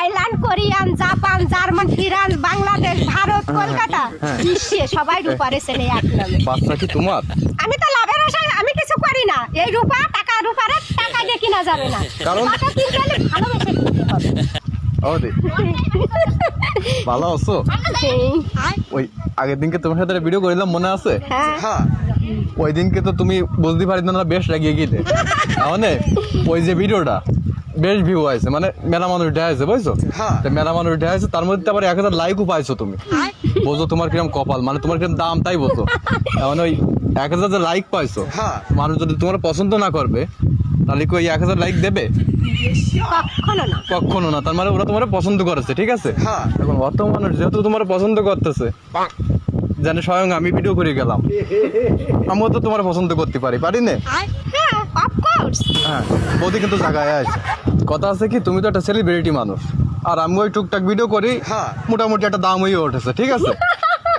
Thailand, Korean, Japan, German, Iran, Bangladesh, Bharat, Kolkata, বিশ্বে সবাই রূপার চেনে এক নামে। বাচ্চা কি তোমার? আমি তো লাভের আশায় আমি কিছু করি না। এই রূপা রূপারে টাকা দিয়ে কিনা যাবে না। কারণ টাকা কিনতে হলে ভালোবেসে কিনতে হবে। ওরে ভালো আছো? ওই আগের দিনকে তোমার সাথে ভিডিও করিলাম মনে আছে? হ্যাঁ। ওই দিনকে তো তুমি বুঝতে পারি না বেশ রাগিয়ে গিয়ে মানে ওই যে ভিডিওটা বেশ ভিউ আছে, মানে মেলা মানুষ উঠে আছে বুঝছো? মেলা মানুষ উঠে আছে, তার মধ্যে আবার 1000 লাইকও পাইছো তুমি। বোঝো তোমার কিরকম কপাল, মানে তোমার কিরকম দাম তাই বোঝো। মানে ওই 1000 যে লাইক পাইছো, মানুষ যদি তোমার পছন্দ না করবে তাহলে কি ওই 1000 লাইক দেবে? কখনো না। তার মানে ওরা তোমার পছন্দ করেছে, ঠিক আছে? এখন অত মানুষ যেহেতু তোমার পছন্দ করতেছে, জানে স্বয়ং আমি ভিডিও করে গেলাম, আমিও তো তোমার পছন্দ করতে পারি না? হ্যাঁ, বৌদি কিন্তু জায়গায় আছে। কথা আছে কি, তুমি তো একটা সেলিব্রিটি মানুষ, আর আমি ওই টুকটাক ভিডিও করি, মোটামুটি একটা দাম হয়ে উঠেছে, ঠিক আছে?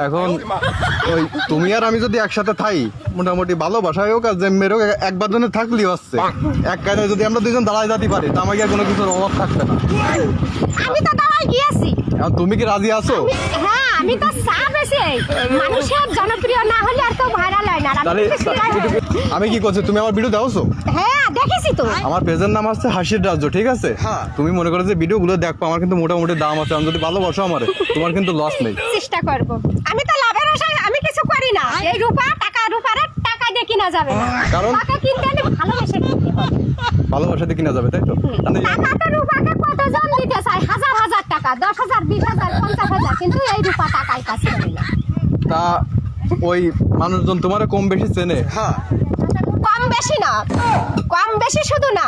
এখন ওই তুমি আর আমি যদি একসাথে থাই, মোটামুটি ভালোবাসায় হোক আর জেম্মের হোক, একবার জন্য থাকলেই হচ্ছে। এক কায়দায় যদি আমরা দুজন দাঁড়ায় যেতে পারি, তা আমাকে আর কোনো কিছুর অভাব থাকবে না। আমি তো দাঁড়ায় গিয়েছি। এখন তুমি কি রাজি আছো? হ্যাঁ, আমি তো চাপেছি মানুষের জনপ্রিয় না হলে আর তো ভাইরাল হয় না। তাহলে আমি কি করছি, তুমি আমার ভিডিও দাওছো? হ্যাঁ, দেখেছি তো। আমার পেজের নাম আছে হাসির রাজ্য, ঠিক আছে? তুমি মনে করো যে ভিডিওগুলো দেখো, আমার কিন্তু মোটামুটি দাম আছে। আমি যদি ভালোবাসো আমারে, তোমার কিন্তু লস নেই। চেষ্টা করব। আমি তো লাভের আশায় আমি কিছু করি না। এই রূপারে টাকা দিয়ে কিনা যাবে না। কারণ টাকা কিনতে হলে ভালোবেসে কিনতে হবে। ভালোবাসাতে কিনা যাবে, তাই তো? টাকাটা রূপাকে কতজন দিতে চায়? হাজার হাজার টাকা, 10,000, 20,000, 50,000, কিন্তু এই রূপা টাকায় কাজ করে না। তা ওই মানুষজন তোমার কম বেশি চেনে? কম বেশি না, কম বেশি শুধু না,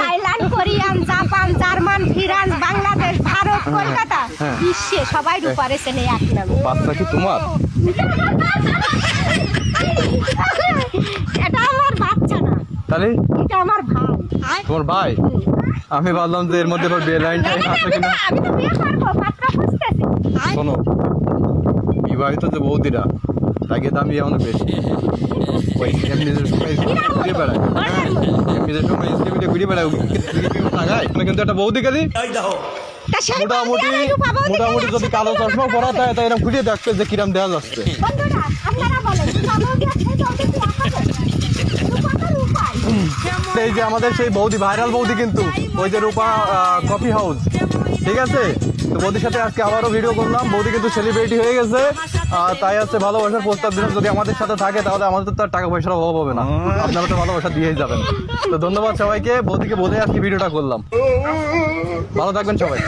Thailand, Korean, Japan, German, Iran, Bangladesh, Bharat, Kolkata, বিশ্বে সবাই রূপারে চেনে এক নামে। বাচ্চা কি তোমার? এটা আমার বাচ্চা না, তাহলে এটা আমার ভাই। তোমার ভাই? আমি ভাবলাম যে এর মধ্যে আবার বিয়ে লাইনটা আছে কিনা। আমি তো বিয়ে করবো, পাত্র খুঁজতেছি। শোনো, বিবাহিত যে বৌদিরা, তাকে দাম দিয়ে অনেক বেশি। ওই এমনি যে সময় ঘুরে বেড়ায়, এমনি যে সময় ঘুরে বেড়ায়, কিন্তু একটা বৌদি গেলি তা সেই মোটামুটি যদি কালো চশমা পরা থাকে, তাই এরকম ঘুরিয়ে দেখতে যে কিরাম দেখা যাচ্ছে। বন্ধুরা, আপনারা বলেন, এই যে আমাদের সেই বৌদি, ভাইরাল বৌদি কিন্তু, ওই যে রূপা কফি হাউস, ঠিক আছে? তো বৌদির সাথে আজকে আবারও ভিডিও করলাম। বৌদি কিন্তু সেলিব্রিটি হয়ে গেছে, তাই আছে ভালোবাসার প্রস্তাব দিলাম, যদি আমাদের সাথে থাকে তাহলে আমাদের তো আর টাকা পয়সার অভাব হবে না, আপনারা তো ভালোবাসা দিয়েই যাবেন। তো ধন্যবাদ সবাইকে, বৌদিকে বলে আজকে ভিডিওটা করলাম। ভালো থাকবেন সবাই।